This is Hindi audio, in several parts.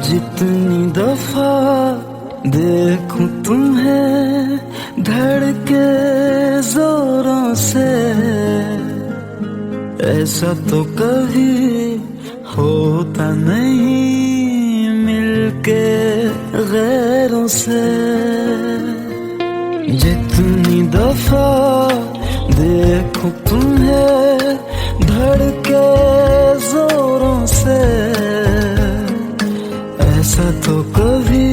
जितनी दफा देखूं तुम्हें धड़के जोरों से, ऐसा तो कभी होता नहीं मिलके गैरों से। जितनी दफा देखूं तुम्हें धड़के जोरों से, ऐसा तो कभी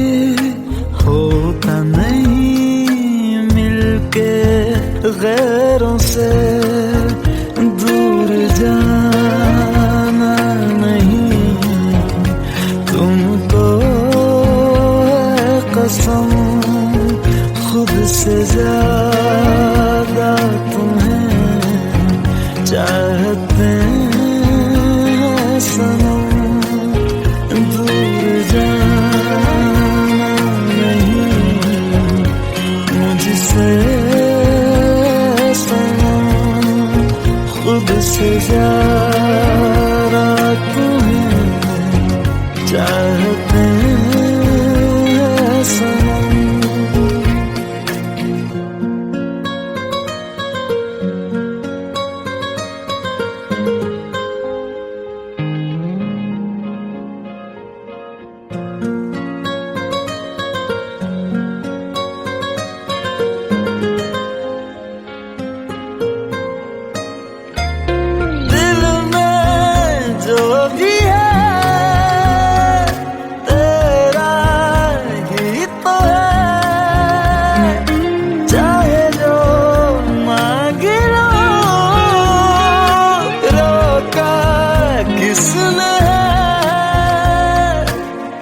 होता नहीं मिलके गैरों से। दूर जाना नहीं तुमको है कसम, खुद से ज्यादा तुम्हें चाहते हैं सनम। दूर जाना नहीं मुझसे सनम, खुद से ज्यादा तुम्हें चाहते हैं सनम।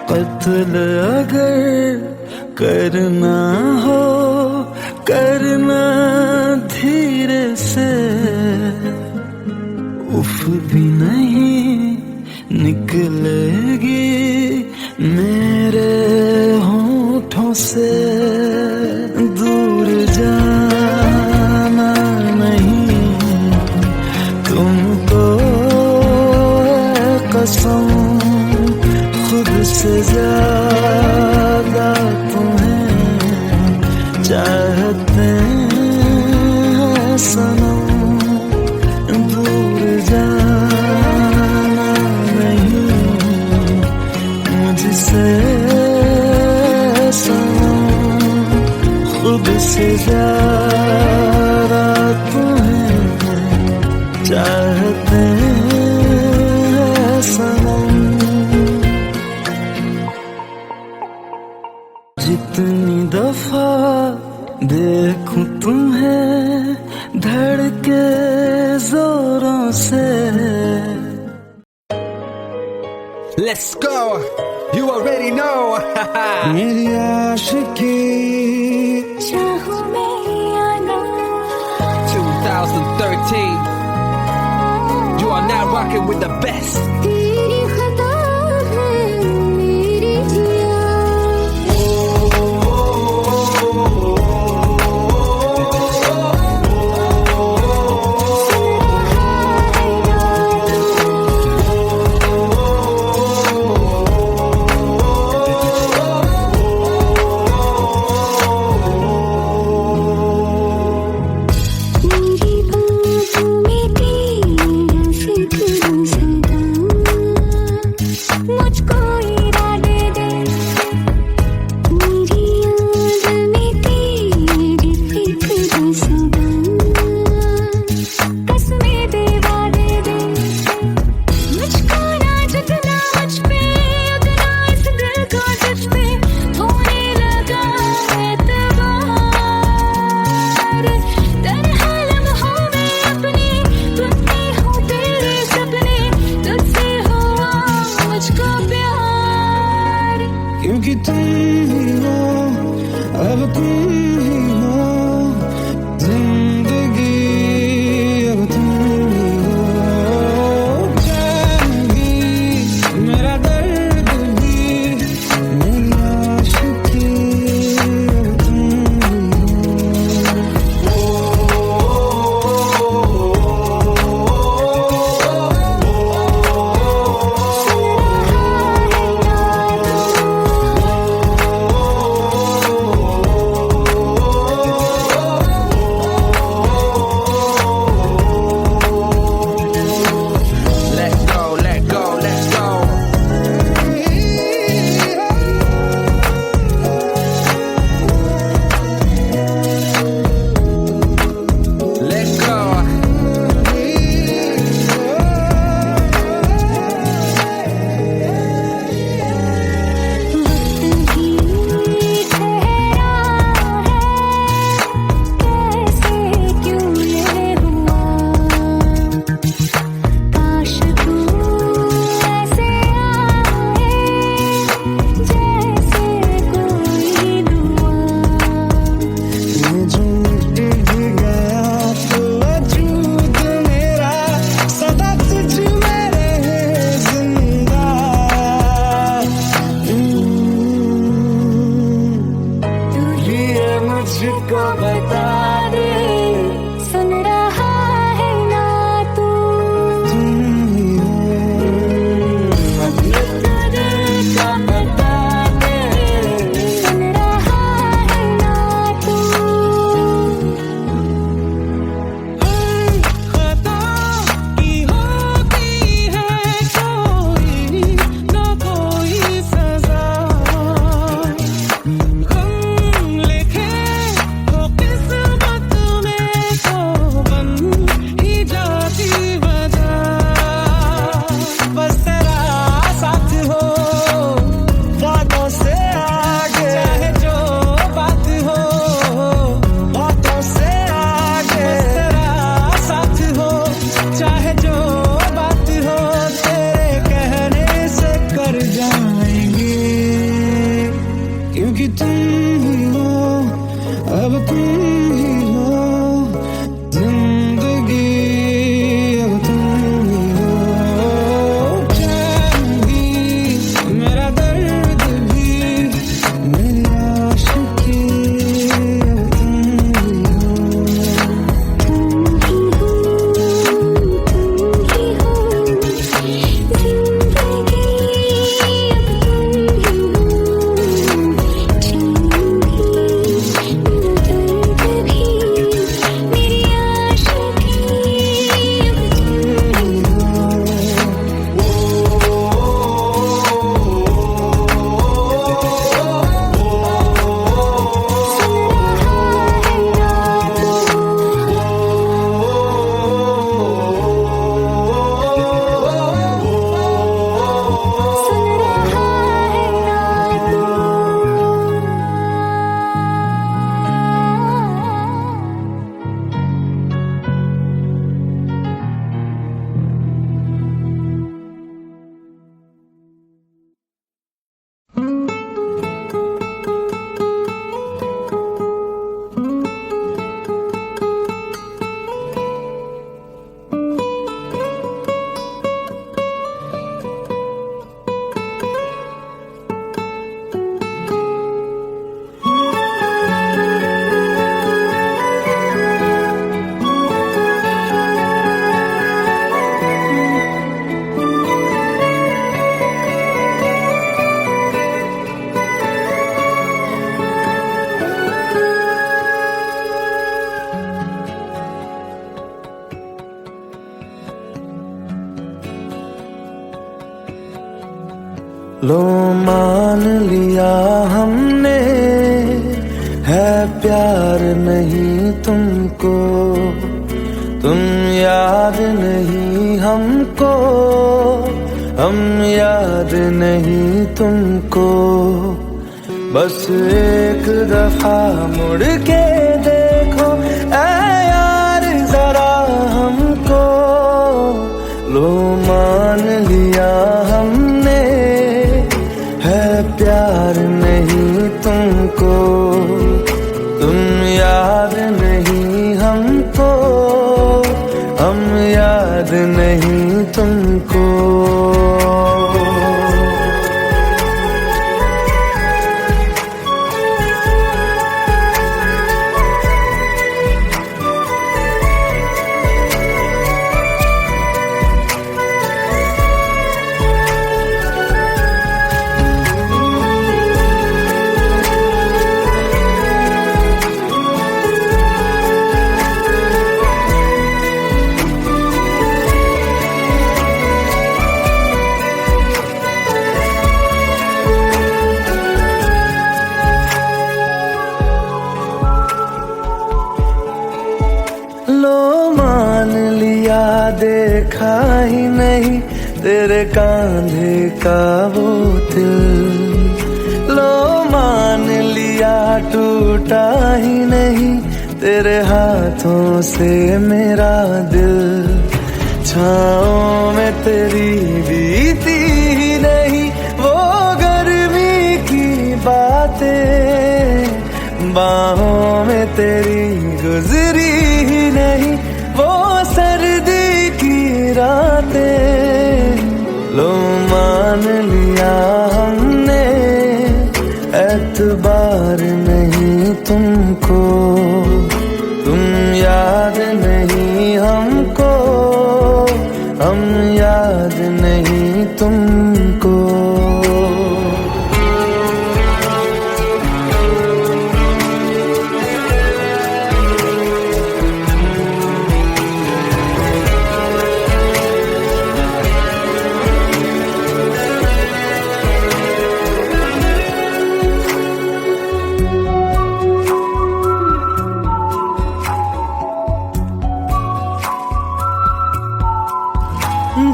कत्ल अगर करना हो करना धीरे से, उफ भी नहीं निकलेगी मेरे होठों से। दूर जाना नहीं तुमको है कसम, खुद से ज्यादा तुम्हें चाहते हैं सनम। दूर जाना नहीं मुझसे सनम, खुद से ज्यादा तुम्हें चाहते हैं सनम। जितनी दफा देखूं तुम्हें धड़के जोरों से। Let's go, you already know. मेरी आशिकी चाहूं मैं या ना, 2013. You are now rocking with the best. तेरी खता है मेरी जिया। मेरी बाहों में तेरा जिक्र सदा लो मान लिया हमने, है प्यार नहीं तुमको, तुम याद नहीं हमको, हम याद नहीं तुमको। बस एक दफा मुड़ के देखो ऐ यार जरा हमको, लो मान लिया हमने, है प्यार नहीं तुमको, तुम याद नहीं हमको, हम याद नहीं तुमको। लो मान लिया देखा ही नहीं तेरे कांधे का वो दिल, लो मान लिया टूटा ही नहीं तेरे हाथों से मेरा दिल। छाँव में तेरी बीती ही नहीं वो गर्मी की बातें, बाहों में तेरी गुजरी ही नहीं वो सर्दी की रातें। लो मान लिया हमने, एतबार नहीं तुमको, तुम याद नहीं हमको, हम याद नहीं तुमको।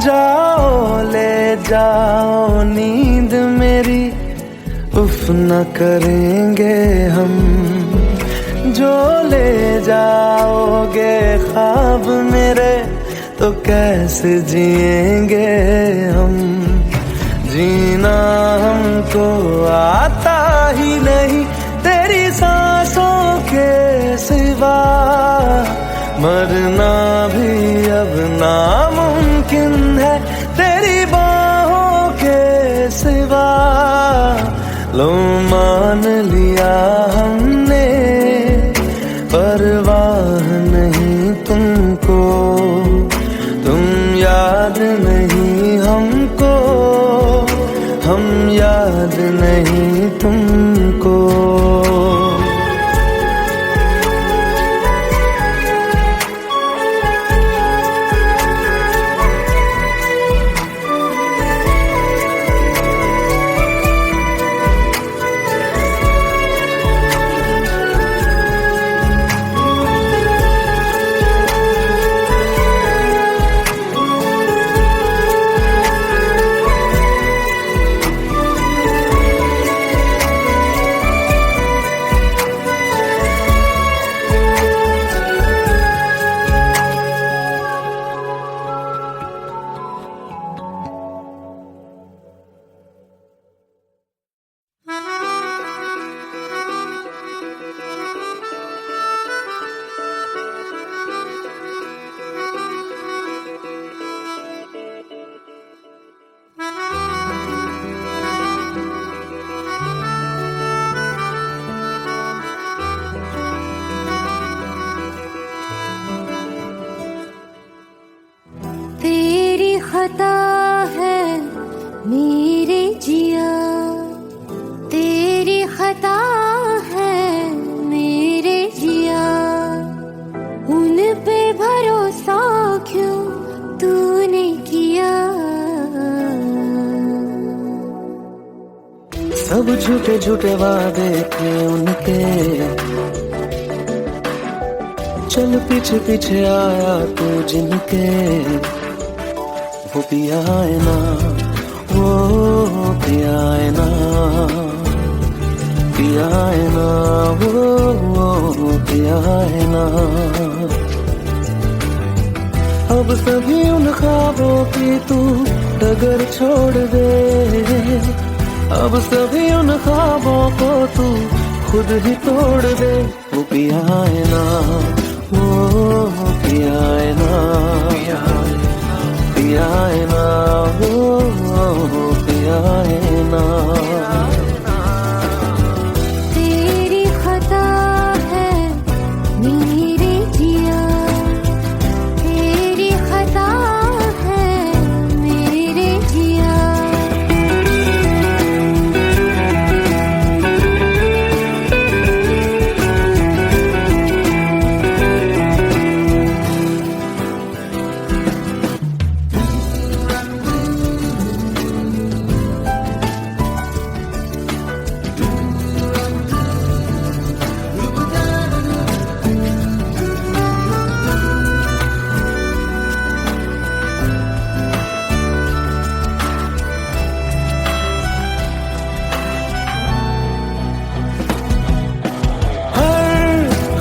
जाओ ले जाओ नींद मेरी, उफ न करेंगे हम, जो ले जाओगे ख्वाब मेरे तो कैसे जिएंगे हम। जीना हमको आता ही नहीं तेरी सांसों के सिवा, मरना भी अब नामुमकिन है तेरी बाहों के सिवा। लो मान लिया हमने, परवाह नहीं तुमको, तुम याद नहीं हमको, हम याद नहीं तुमको। खता है मेरे जिया, तेरी खता है मेरे जिया, उन पे भरोसा क्यों तूने किया। झूठे झूठे वादे थे उनके, चल पीछे पीछे आया तू जिनके, वो पिया है ना, वो पिया है ना, पिया है ना, वो पिया है ना। अब सभी उन ख्वाबों की तू डगर छोड़ दे, अब सभी उन ख्वाबों को तू खुद ही तोड़ दे। वो पिया है ना, वो पिया है ना, पिया है ना, वो पिया है ना। तेरी खता है मेरे जिया, तेरी खता है मेरे जिया।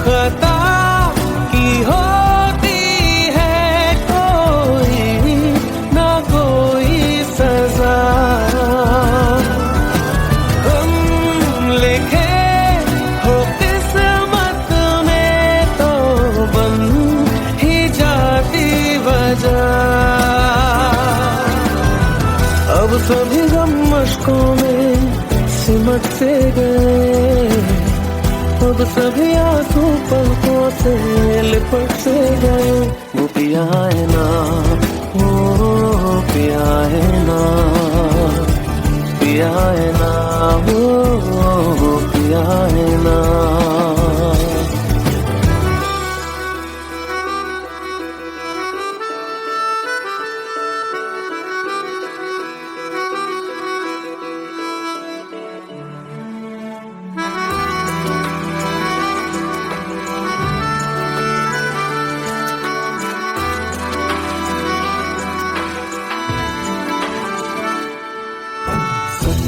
खता की होती है कोई ना कोई सजा, हम लिखे हो किस्मत में तो बन ही जाती वजह। अब सभी गम मशकों में सिमट से गए, अब सभी आंसू पलकों से लिपट से गए। वो पिया है ना, वो पिया है ना, पिया है ना, वो पिया है ना।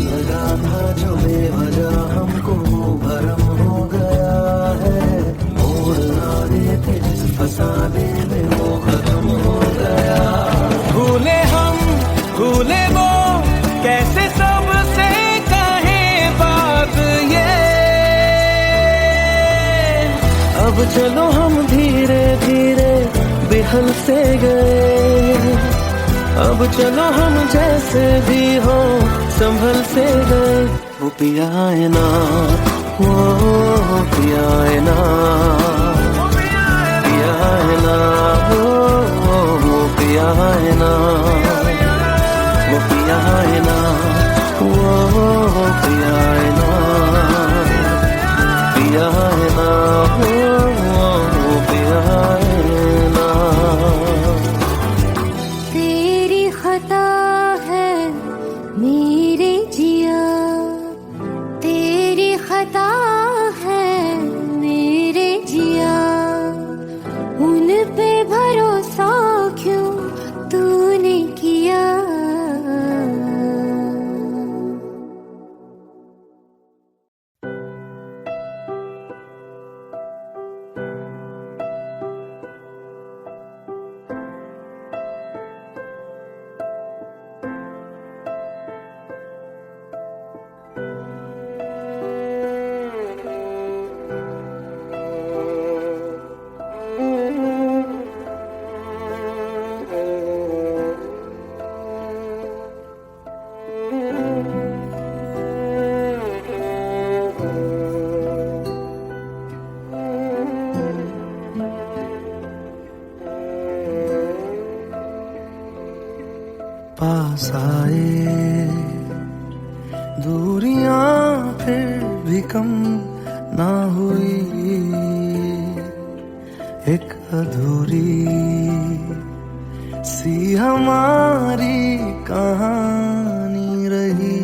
लगा था जो बेवजह हमको भरम हो गया है, मोड़ आने थे जिस फसाने में वो खत्म हो गया। भूले हम भूले वो कैसे सबसे कहे बात ये, अब चलो हम धीरे धीरे बिहल से गए, अब चलो हम जैसे भी हो संभल से गए। वो पिया है ना, वो पिया है ना, पिया है ना, वो पिया है ना, वो पिया है ना, वो पिया है ना, पिया है ना, वो पिया है ना। तेरी खता है मेरे जिया, तेरी खता है मेरे जिया। उन पे भरोसा क्यों तूने किया। पास आए दूरियां फिर भी कम ना हुई, एक अधूरी सी हमारी कहानी रही।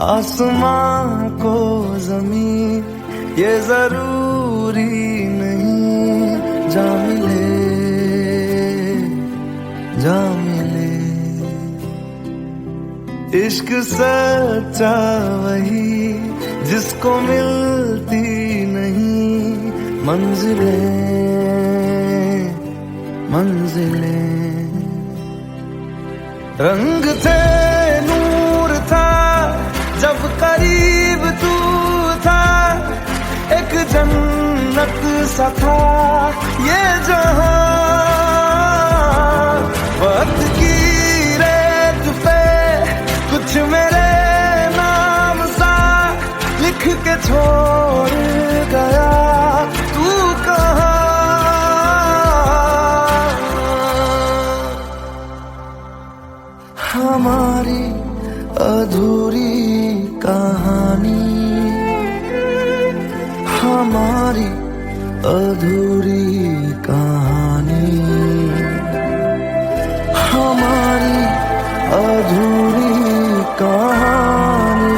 आसमां को जमीन ये जरूरी नहीं, जा मिले जा मिले। इश्क सच्चा वही जिसको मिलती नहीं मंजिलें मंजिलें। रंग थे नूर था जब करीब तू था, एक जन्नत सा था ये जहां। वक्त की रेत पे कुछ मेरे नाम सा लिख के छोड़ गया तू कहाँ। हमारी अधूरी कहानी, हमारी अधूरी कहानी, हमारी अधूरी कहानी,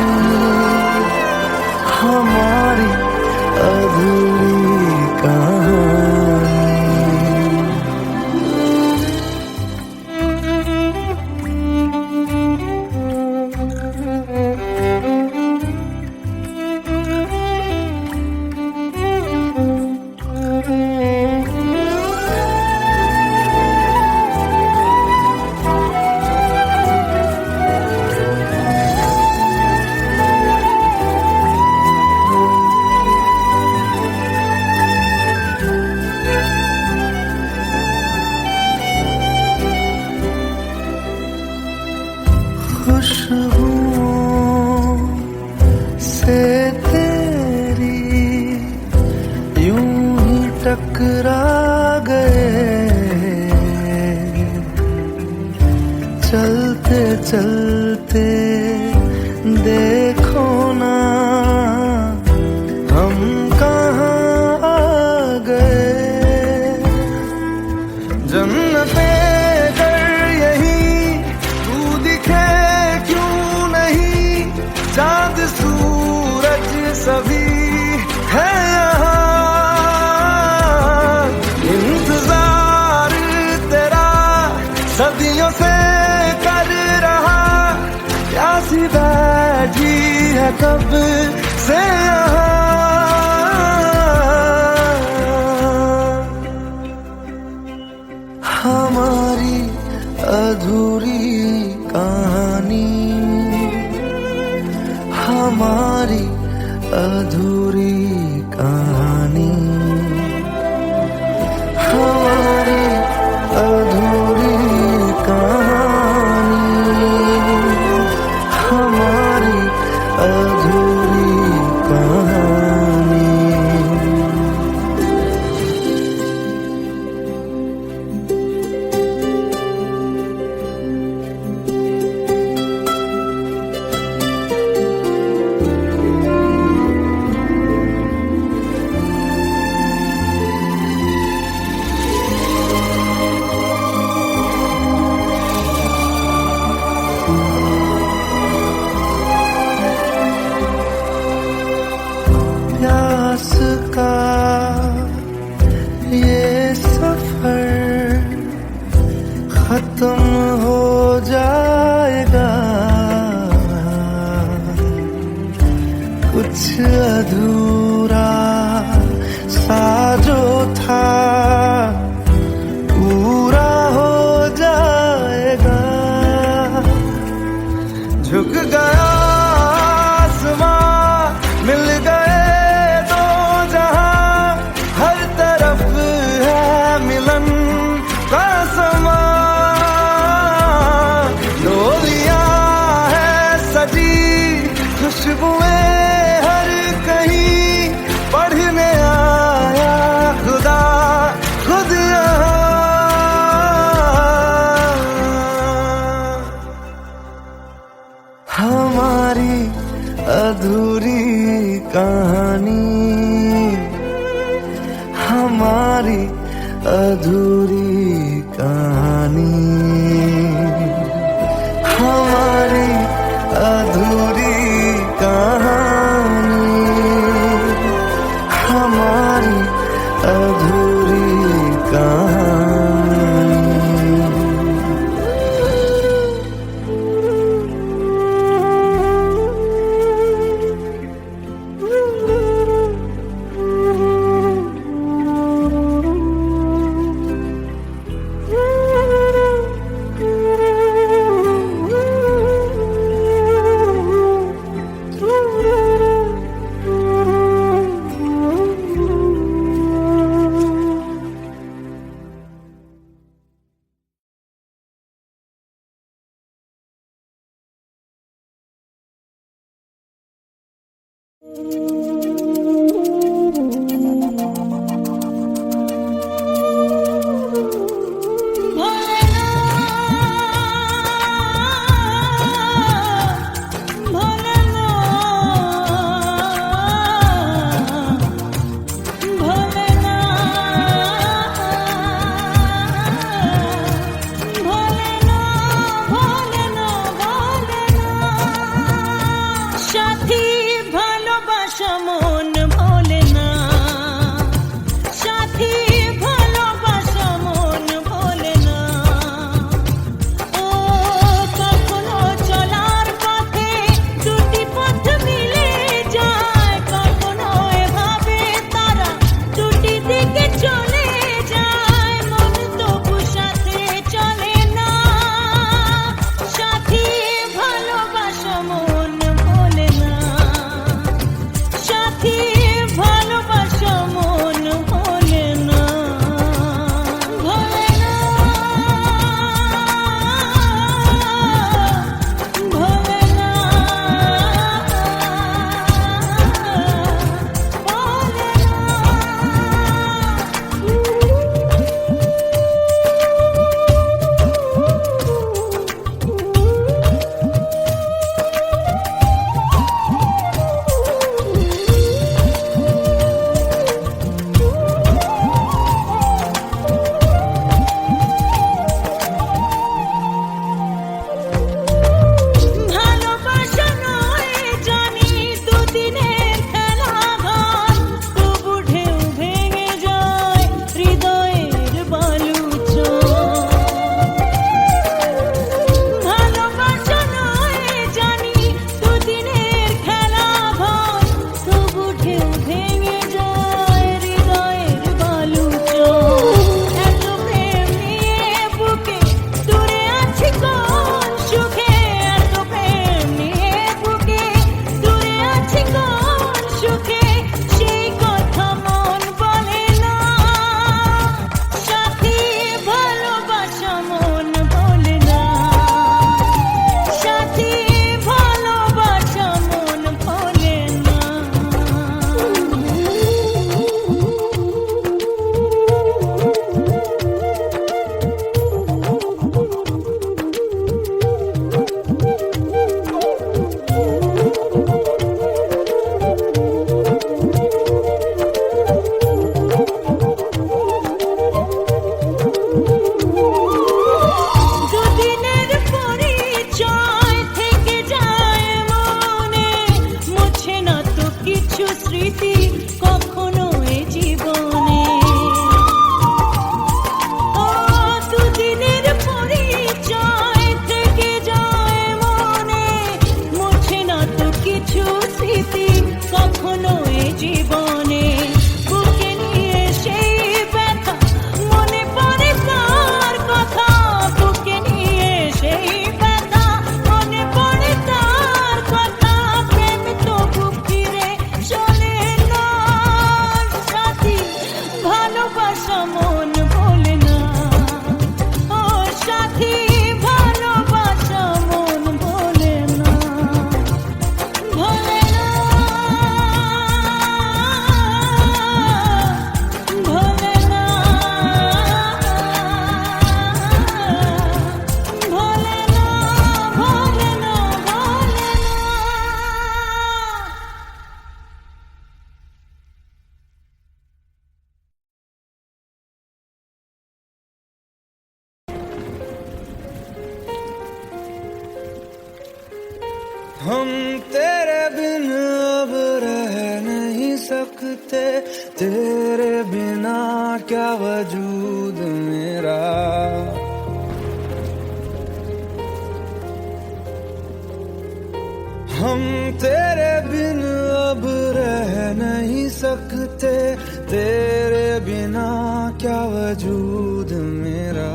हमारी अधूरी कहानी। खुशबुओं से तेरी यूं ही टकरा गए, चलते चलते देखो ना हम कहाँ आ गए। जन्नते चाँद सूरज सभी है यहाँ, इंतजार तेरा सदियों से कर रहा, प्यासी बैठी है कब से यहाँ। हमारी अधूरी कहानी, हमारी अधूरी कहानी, हमारी अधूरी कहानी, हमारी अधूरी कहानी। प्यास का ये सफर खत्म हो जाएगा, कुछ अधूरा सा जो था पूरा हो जाएगा। झुक गया आसमां मिल गए दो जहां, हर तरफ है मिलन का समा। डोलियां है सजी खुशबुएं हर कहीं, সাথী ভালোবাসা মন ভোলে না, সাথী ভালোবাসা মন ভোলে না। ও কখনো চলার পথে দুটি পথ মিলে যায়, কখনো এভাবে তারা দুটি দিকে চলে যায়, মন তবু সাথে চলে না। সাথী ভালোবাসা মন ভোলে না, সাথী ভালোবাসা মন ভোলে না, ভোলে না, ভোলে না, ভালোবাসা নয় জানি দুদিনের খেলা ঘর, তবু ঢেউ ভেঙে যায় হৃদয়ের বালুচর। ভালোবাসা নয় জানি দুদিনের খেলা ঘর, তবু ঢেউ ভেঙে যায় হৃদয়ের বালুচর। এত প্রেম নিয়ে বুকে দূরে আছি কোন সুখে, এত প্রেম নিয়ে বুকে দূরে আছি কোন সুখে, সেই কথা মন বলে না। সাথী ভালোবাসা মন ভোলে না, সাথী ভালোবাসা মন ভোলে না। দুদিনের পরিচয় থেকে যায় মনে, মুছে না তো কিছু স্মৃতি কখনো এ জীবনে। ও দুদিনের পরিচয় থেকে যায় মনে, মুছে না তো কিছু স্মৃতি কখনো এ জীবনে। বুকে নিয়ে সেই ব্যথা মনে পড়ে তার কথা, বুকে নিয়ে সেই ব্যথা মনে পড়ে তার কথা, প্রেম তবু ফিরে চলে না। সাথী ভালোবাসা মন ভোলে না, ও সাথী ভালোবাসা মন ভোলে না, ভোলে না, ভোলে না, ভোলে না, ভোলে না, ভোলে না। हम तेरे बिन अब रह नहीं सकते, तेरे बिना क्या वजूद मेरा। हम तेरे बिन अब रह नहीं सकते, तेरे बिना क्या वजूद मेरा।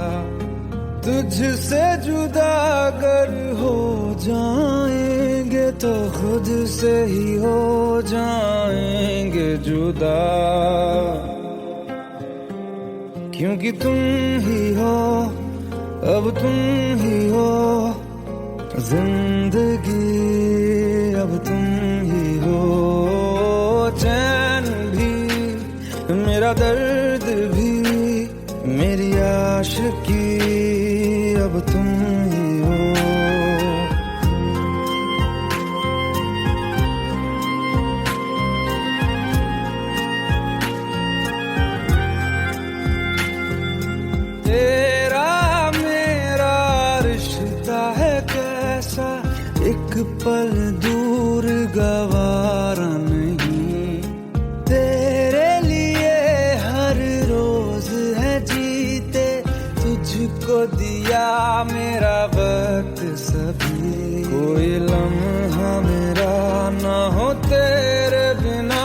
तुझसे जुदा अगर हो जाएंगे तो खुद से ही हो जाएंगे जुदा, क्योंकि तुम ही हो, अब तुम ही हो जिंदगी, अब तुम ही हो। मेरा दर्द भी मेरी आशिकी अब तुम ही हो। तेरा मेरा रिश्ता है कैसा, एक पल दूर गवारा नहीं। तेरे लिए हर रोज है जीते, तुझको दिया मेरा वक्त सभी। कोई लम्हा मेरा ना हो तेरे बिना,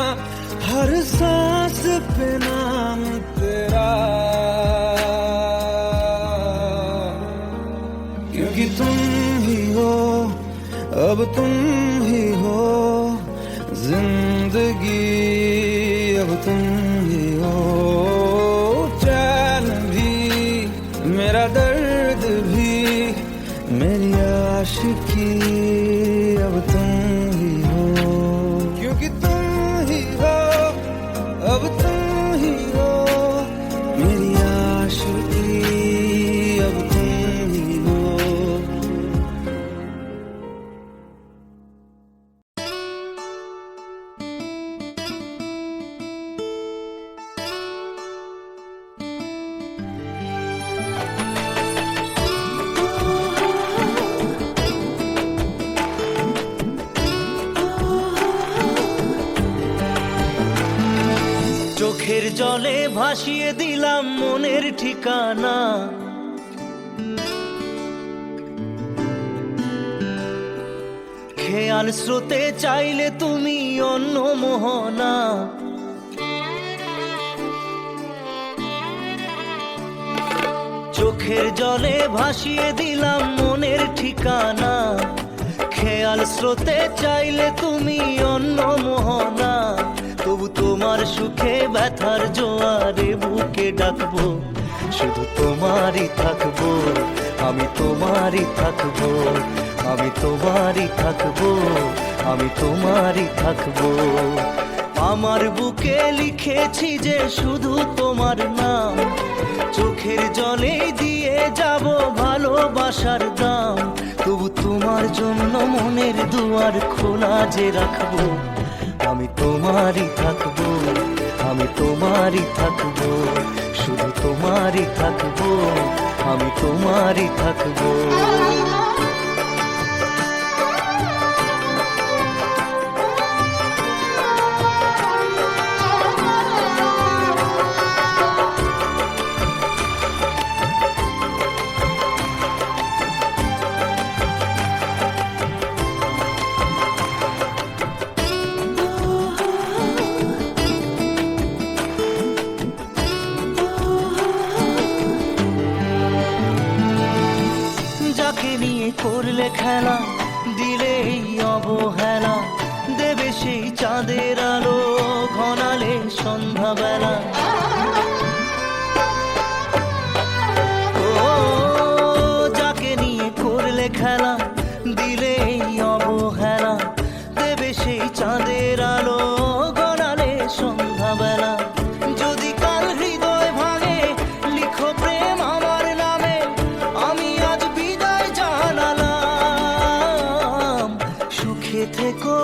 हर सांस पे नाम तेरा। क्योंकि तुम ही हो, अब तुम ही हो जिंदगी, अब तुम ही हो। चैन भी मेरा दर्द भी मेरी आशिकी अब तुम ही हो। क्योंकि तुम ही हो, अब तुम ही हो मेरी आशिकी अब तुम ही हो। চোখের জলে ভাসিয়ে দিলাম মনের ঠিকানা, খেয়াল স্রোতে চাইলে তুমি অন্য মোহনা। চোখের জলে ভাসিয়ে দিলাম মনের ঠিকানা, খেয়াল স্রোতে চাইলে তুমি অন্য মোহনা। তবু তোমার সুখে ব্যথার জোয়ারে বুকে ডাকবো, শুধু তোমারই থাকবো, আমি তোমারই থাকবো, আমি তোমারই থাকবো, আমি তোমারই থাকবো। আমার বুকে লিখেছি যে শুধু তোমার নাম, চোখের জলে দিয়ে যাব ভালোবাসার দাম। তবু তোমার জন্য মনের দুয়ার খোলা যে রাখবো, আমি তোমারই থাকবো, আমি তোমারই থাকবো, শুধু তোমারই থাকবো, আমি তোমারই থাকবো। যাকে নিয়ে করলে খেলা, দিলে এই অবহেলা, দেবে সেই চাঁদের আলো ঘনালে সন্ধ্যাবেলা। ও যাকে নিয়ে করলে খেলা, দিলে এই অবহেলা, দেবে সেই চাঁদের আলো ঘনালে সন্ধ্যাবেলা। যদি কাল হৃদয় ভাঙে লিখো প্রেম আমার নামে, আমি আজ বিদায় জানালাম। সুখে থেকো,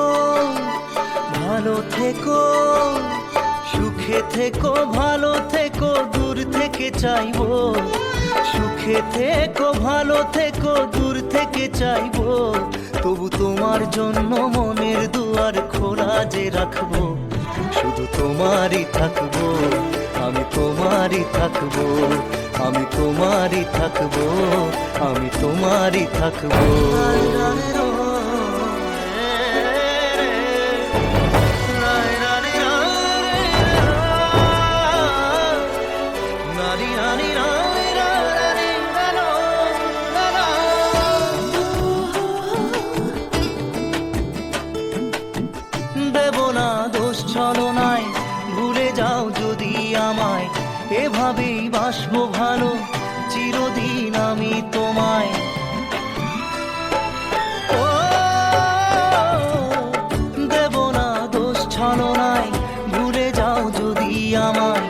ভালো থেকো, সুখে থেকো, ভালো থেকো, দূর থেকে চাইবো। সুখে থেকো, ভালো থেকো, দূর থেকে চাইবো। তবু তোমার জন্য মনের দুয়ার খোলা যে রাখবো, শুধু তোমারই থাকবো, আমি তোমারই থাকবো, আমি তোমারই থাকবো, আমি তোমারই থাকবো। দেব না দোষ ছলনায়, ভুলে যাও যদি আমায়, এভাবেই বাসবো ভালো চিরদিন আমি তোমায়। ও দেব না দোষ ছলনায়, ভুলে যাও যদি আমায়,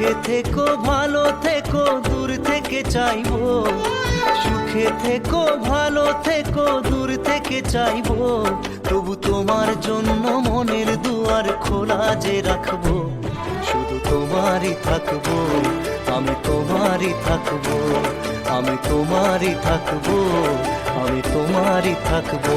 সুখে থেকো ভালো থেকো দূর থেকে চাইবো, সুখে থেকো ভালো থেকো দূর থেকে চাইবো, তবু তোমার জন্য মনের দুয়ার খোলা যে রাখবো, শুধু তোমারই থাকবো, আমি তোমারই থাকবো, আমি তোমারই থাকবো, আমি তোমারই থাকবো।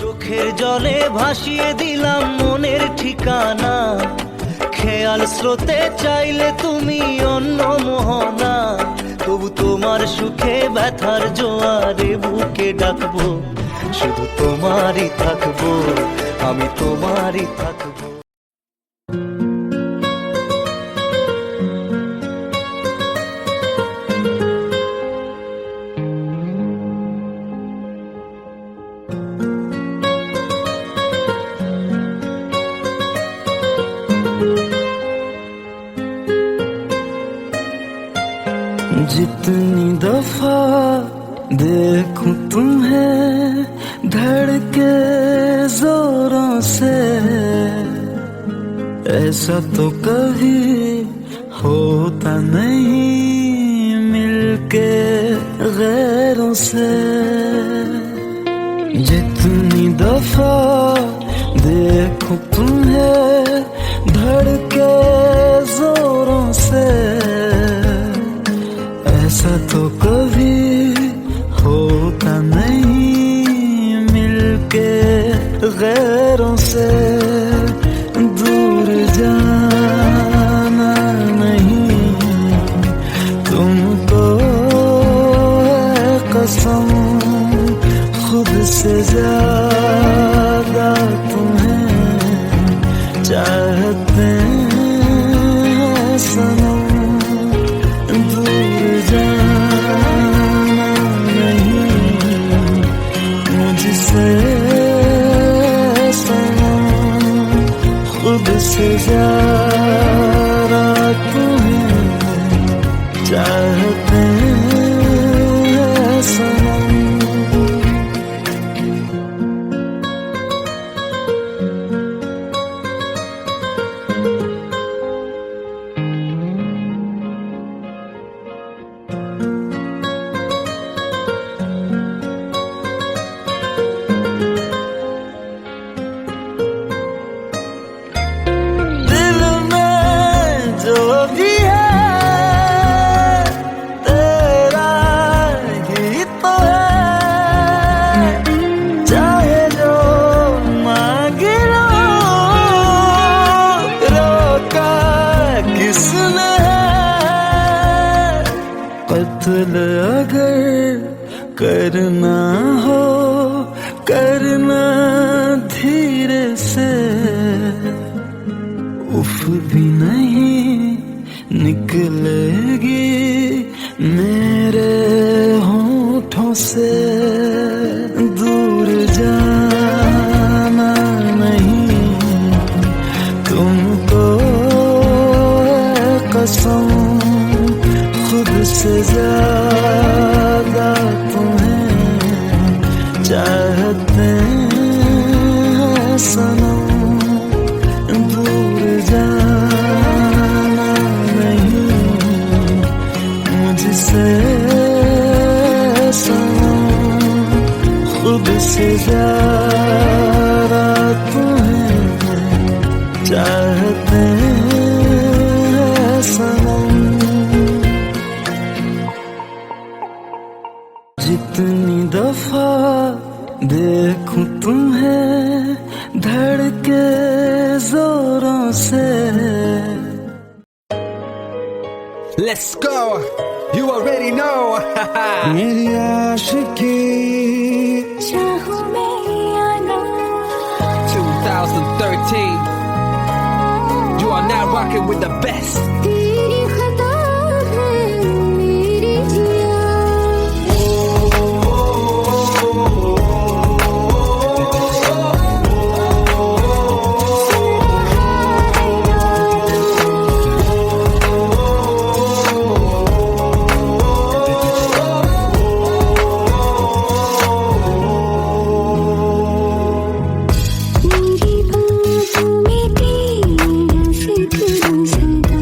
চোখের জলে ভাসিয়ে দিলাম মনের ঠিকানা, খেয়াল স্রোতে চাইলে তুমি অন্য মোহনা, তবু তোমার সুখে ব্যথার জোয়ারে বুকে ডাকবো, শুধু তোমারই থাকবো, আমি তোমারই থাকবো। जितनी दफा देखूं तुम्हें धड़के जोरों से, ऐसा तो कभी होता नहीं मिलके गैरों से। जितनी दफा देखूं तुम्हें धड़के जोरों से, ऐसा तो कभी होता नहीं मिलके गैरों से। दूर जाना नहीं तुमको है कसम, खुद से ज्यादा तुम्हें चाहते हैं सनम। दूर जाना नहीं मुझसे सनम, खुद से ज्यादा तुम्हें चाहते हैं सनम। कत्ल अगर करना हो करना धीरे से, उफ भी नहीं निकलेगी मेरे होठों से। दूर जाना नहीं तुमको है कसम, खुद से ज्यादा तुम्हें चाहते हैं सनम। दूर जाना नहीं मुझसे सनम, खुद से ज्यादा तुम्हें चाहते हैं सनम। जितनी दफा देखूं तुम्हें धड़के जोरों से। Let's go, you already know. मेरी आशिकी चाहूं मैं या ना, 2000 2013. You are now rocking with the best. तेरी खता है मेरे जिया मेरी बातों में तेरा जिक्र सदा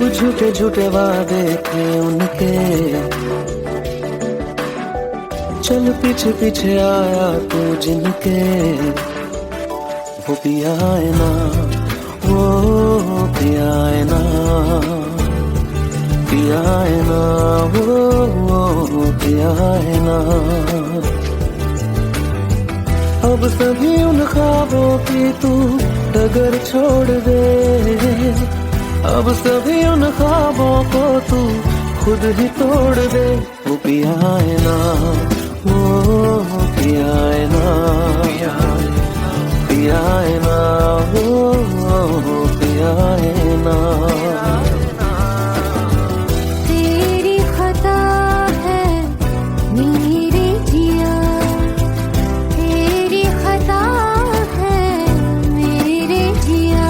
सब झूठे झूठे वादे थे उनके, चल पीछे पीछे आया तू जिनके, वो पिया है ना, वो पिया है ना, पिया है ना, वो पिया है ना। अब सभी उन ख्वाबों की तू डगर छोड़ दे, अब सभी उन ख्वाबों को तू खुद ही तोड़ दे। वो पिया है ना, वो पिया है ना, पिया है ना, वो पिया है ना। तेरी खता है मेरे जिया, तेरी खता है मेरे जिया।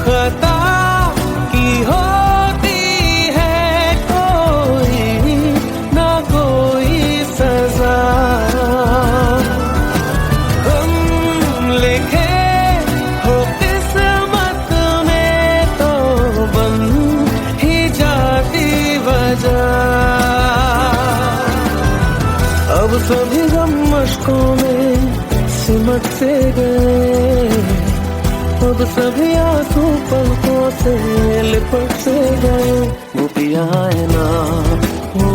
खता की होती है कोई ना कोई सजा, हम लिखे हो किस्मत में तो बन ही जाती वजह। अब सभी गम मशकों में सिमट से गए, अब सभी आंसू पलकों से लिपट से गए। वो पिया है ना, वो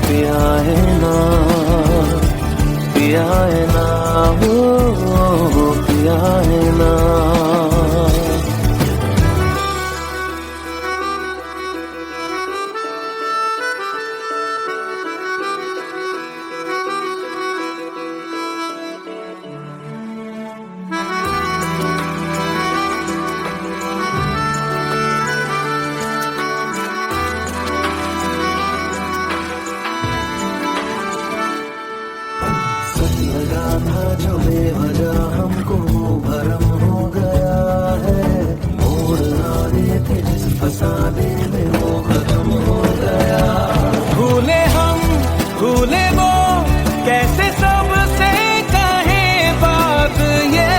पिया है ना, पिया है ना, वो पिया है ना। लगा था जो बेवजह हमको भरम हो गया है, मोड़ आ रहे थे जिस फसाने में वो खत्म हो गया। भूले हम भूले वो कैसे सबसे कहे बात ये,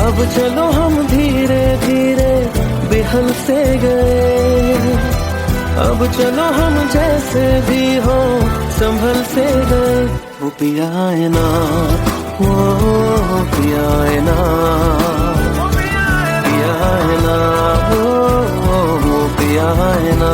अब चलो हम धीरे धीरे बेहल से गए, अब चलो हम जैसे भी हो संभल से गए। वो पिया है ना, वो पिया है ना, पिया है ना, वो पिया है ना।